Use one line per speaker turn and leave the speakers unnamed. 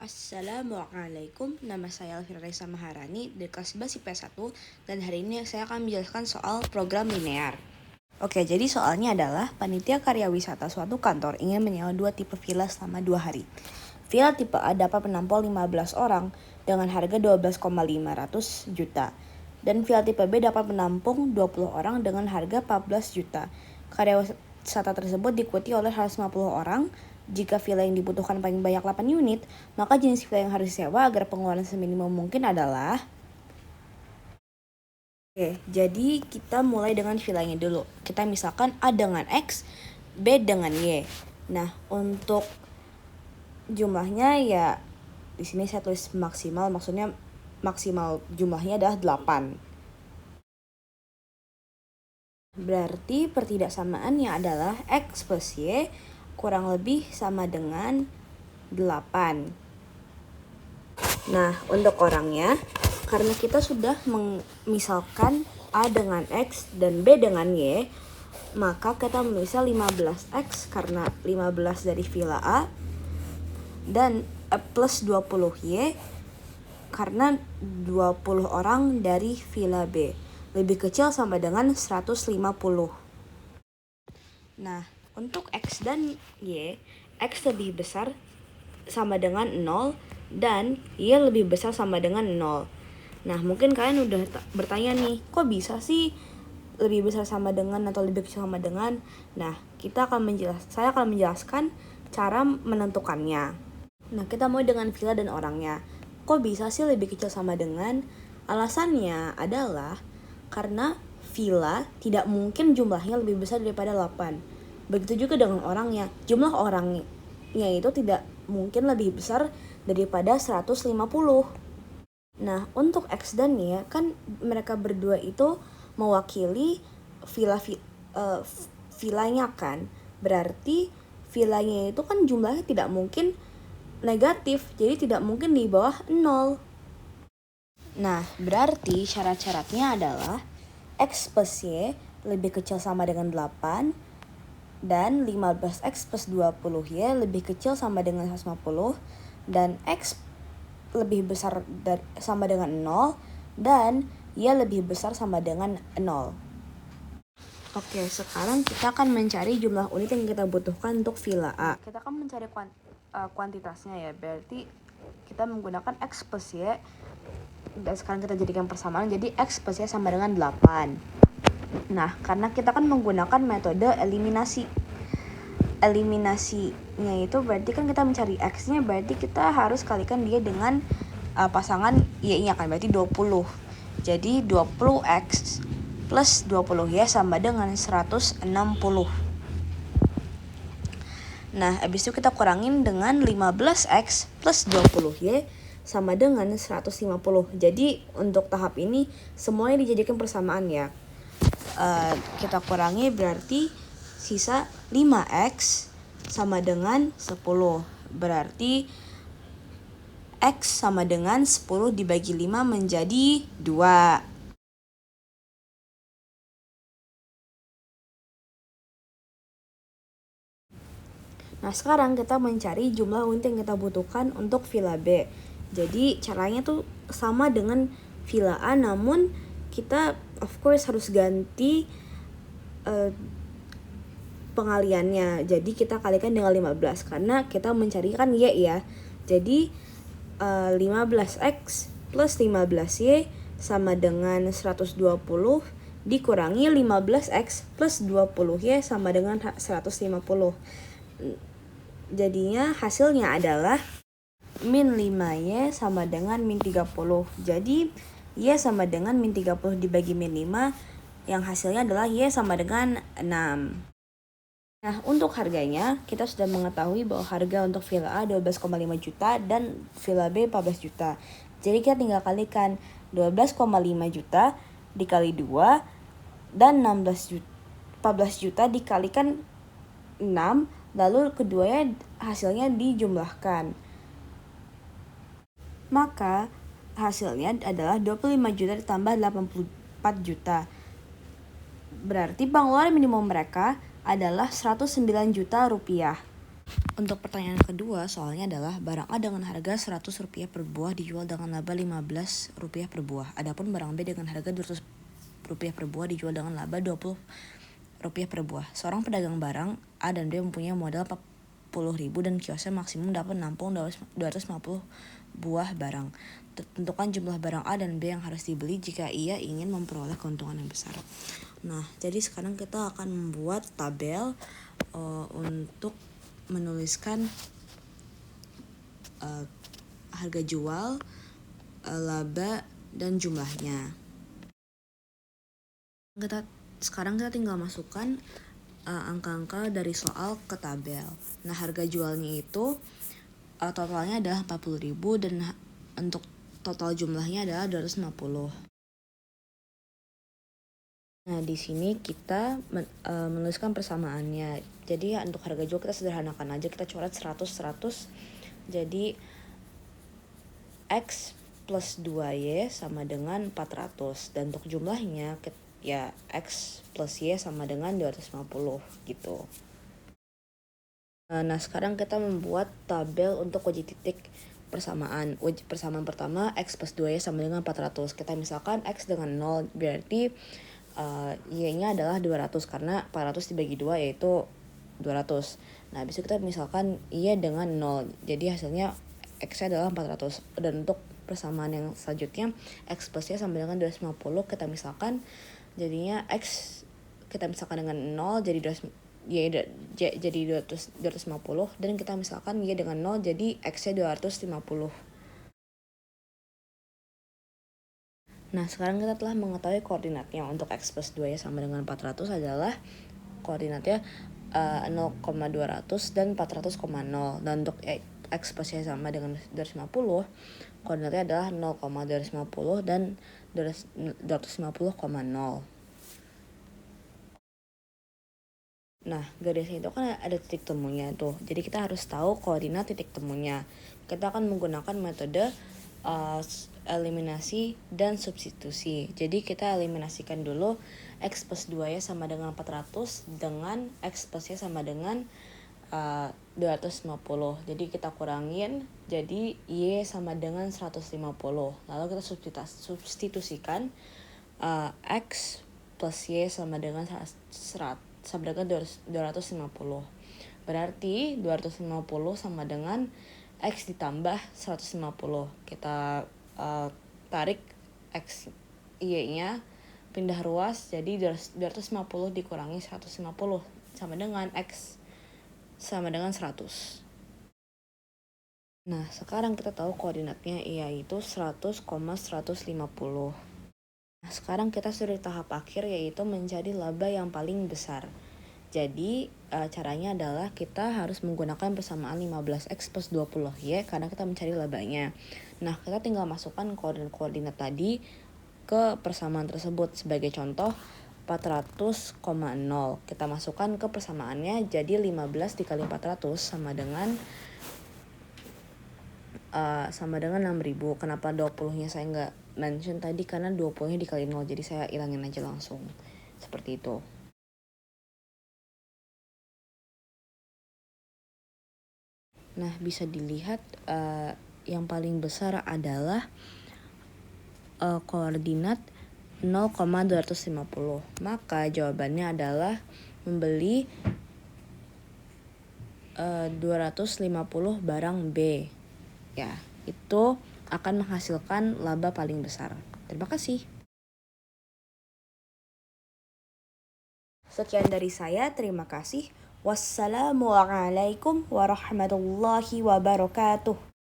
Assalamualaikum, nama saya Elvira Raisa Maharani dari kelas 11 IPS 1 dan hari ini saya akan menjelaskan soal program linear. Oke, jadi soalnya adalah panitia karya wisata suatu kantor ingin menyewa 2 tipe villa selama 2 hari. Villa tipe A dapat menampung 15 orang dengan harga 12,500 juta dan villa tipe B dapat menampung 20 orang dengan harga 14 juta. Karya wisata tersebut diikuti oleh 150 orang. Jika villa yang dibutuhkan paling banyak 8 unit, maka jenis villa yang harus disewa agar pengeluaran seminimum mungkin adalah... Oke, jadi kita mulai dengan villanya dulu. Kita misalkan A dengan X, B dengan Y. Nah, untuk jumlahnya ya di sini saya tulis maksimal, maksudnya maksimal jumlahnya adalah 8. Berarti pertidaksamaannya adalah X plus Y kurang lebih sama dengan 8. Nah, untuk orangnya, karena kita sudah misalkan A dengan X dan B dengan Y, maka kita menulisnya 15X karena 15 dari villa A dan plus 20Y karena 20 orang dari villa B. Lebih kecil sama dengan 150. Nah, untuk X dan Y, X lebih besar sama dengan 0 dan Y lebih besar sama dengan 0. Nah, mungkin kalian udah bertanya nih, kok bisa sih lebih besar sama dengan atau lebih kecil sama dengan? Nah, saya akan menjelaskan cara menentukannya. Nah, kita mulai dengan villa dan orangnya. Kok bisa sih lebih kecil sama dengan? Alasannya adalah karena villa tidak mungkin jumlahnya lebih besar daripada 8. Begitu juga dengan orangnya. Jumlah orangnya itu tidak mungkin lebih besar daripada 150. Nah, untuk X dan Y kan mereka berdua itu mewakili villanya kan. Berarti villanya itu kan jumlahnya tidak mungkin negatif, jadi tidak mungkin di bawah 0. Nah, berarti syarat-syaratnya adalah X plus Y lebih kecil sama dengan 8 dan 15X plus 20Y lebih kecil sama dengan 150 dan X lebih besar sama dengan 0 dan Y lebih besar sama dengan 0. Oke, sekarang kita akan mencari jumlah unit yang kita butuhkan untuk villa A. Kita akan mencari kuantitasnya ya, berarti kita menggunakan X plus Y. Dan sekarang kita jadikan persamaan, jadi X plus Y sama dengan 8. Nah, karena kita kan menggunakan metode eliminasinya itu berarti kan kita mencari X-nya, berarti kita harus kalikan dia dengan pasangan Y-nya kan, berarti 20. Jadi 20X plus 20Y sama dengan 160. Nah, habis itu kita kurangin dengan 15X plus 20Y sama dengan 150. Jadi untuk tahap ini semuanya dijadikan persamaan ya. Kita kurangi berarti sisa 5X sama dengan 10. Berarti X sama dengan 10 dibagi 5 menjadi 2. Nah, sekarang kita mencari jumlah unit yang kita butuhkan untuk villa B. Jadi caranya tuh sama dengan villa A, namun kita of course harus ganti pengaliannya. Jadi kita kalikan dengan 15 karena kita mencari kan Y ya. Jadi 15X plus 15Y sama dengan 120 dikurangi 15X plus 20Y sama dengan 150. Jadinya hasilnya adalah min 5Y sama dengan min 30. Jadi Y sama dengan min 30 dibagi min 5, yang hasilnya adalah Y sama dengan 6. Nah, untuk harganya kita sudah mengetahui bahwa harga untuk villa A 12,5 juta dan villa B 14 juta. Jadi kita tinggal kalikan 12,5 juta dikali 2 dan 14 juta dikalikan 6, lalu keduanya hasilnya dijumlahkan. Maka hasilnya adalah 25 juta ditambah 84 juta. Berarti pengeluaran minimum mereka adalah 109 juta rupiah. Untuk pertanyaan kedua, soalnya adalah barang A dengan harga Rp100 per buah dijual dengan laba Rp15 per buah. Adapun barang B dengan harga Rp200 per buah dijual dengan laba Rp20 per buah. Seorang pedagang barang A dan B mempunyai modal Rp40.000 dan kiosnya maksimum dapat menampung 250 buah barang. Tentukan jumlah barang A dan B yang harus dibeli jika ia ingin memperoleh keuntungan yang besar. Nah, jadi sekarang kita akan membuat tabel untuk menuliskan harga jual, laba, dan jumlahnya. Sekarang kita tinggal masukkan angka-angka dari soal ke tabel. Nah, harga jualnya itu totalnya adalah 40.000 dan untuk total jumlahnya adalah 250. Nah, di sini kita menuliskan persamaannya. Jadi untuk harga jual kita sederhanakan aja, kita coret 100. Jadi X plus 2Y sama dengan 400. Dan untuk jumlahnya ya X plus Y sama dengan 250 gitu. Nah, sekarang kita membuat tabel untuk uji titik persamaan. Persamaan pertama, X plus 2Y sama dengan 400. Kita misalkan X dengan 0, berarti Y-nya adalah 200 karena 400 dibagi 2 yaitu 200. Nah, habis itu kita misalkan Y dengan 0. Jadi hasilnya X-nya adalah 400. Dan untuk persamaan yang selanjutnya, X plus Y sama dengan 250. Kita misalkan jadinya X kita misalkan dengan 0 jadi 250. Dan kita misalkan Y dengan 0 jadi X-nya 250. Nah, sekarang kita telah mengetahui koordinatnya. Untuk X plus 2 sama dengan 400 adalah koordinatnya 0,200 dan 400,0. Dan untuk X plus Y sama dengan 250, koordinatnya adalah 0,250 dan 250,0. Nah, garisnya itu kan ada titik temunya tuh. Jadi kita harus tahu koordinat titik temunya. Kita akan menggunakan metode eliminasi dan substitusi. Jadi kita eliminasikan dulu X plus 2Y sama dengan 400 dengan X plus Y sama dengan 250. Jadi kita kurangin, jadi Y sama dengan 150. Lalu kita substitusikan X plus Y sama dengan 250. Berarti 250 sama dengan X ditambah 150. Kita tarik X Y-nya, pindah ruas, jadi 250 dikurangi 150 sama dengan X sama dengan 100. Nah, sekarang kita tahu koordinatnya yaitu 100,150. Nah, sekarang kita sudah di tahap akhir yaitu mencari laba yang paling besar. Jadi caranya adalah kita harus menggunakan persamaan 15X plus 20Y karena kita mencari labanya. Nah, kita tinggal masukkan koordinat tadi ke persamaan tersebut. Sebagai contoh 400,0 kita masukkan ke persamaannya, jadi 15 dikali 400 sama dengan 6.000. Kenapa 20-nya saya nggak mention tadi? Karena 20-nya dikali 0, jadi saya ilangin aja langsung. Seperti itu. Nah, bisa dilihat yang paling besar adalah koordinat 0,250. Maka jawabannya adalah membeli 250 barang B. Ya, itu akan menghasilkan laba paling besar. Terima kasih. Sekian dari saya, terima kasih. Wassalamualaikum warahmatullahi wabarakatuh.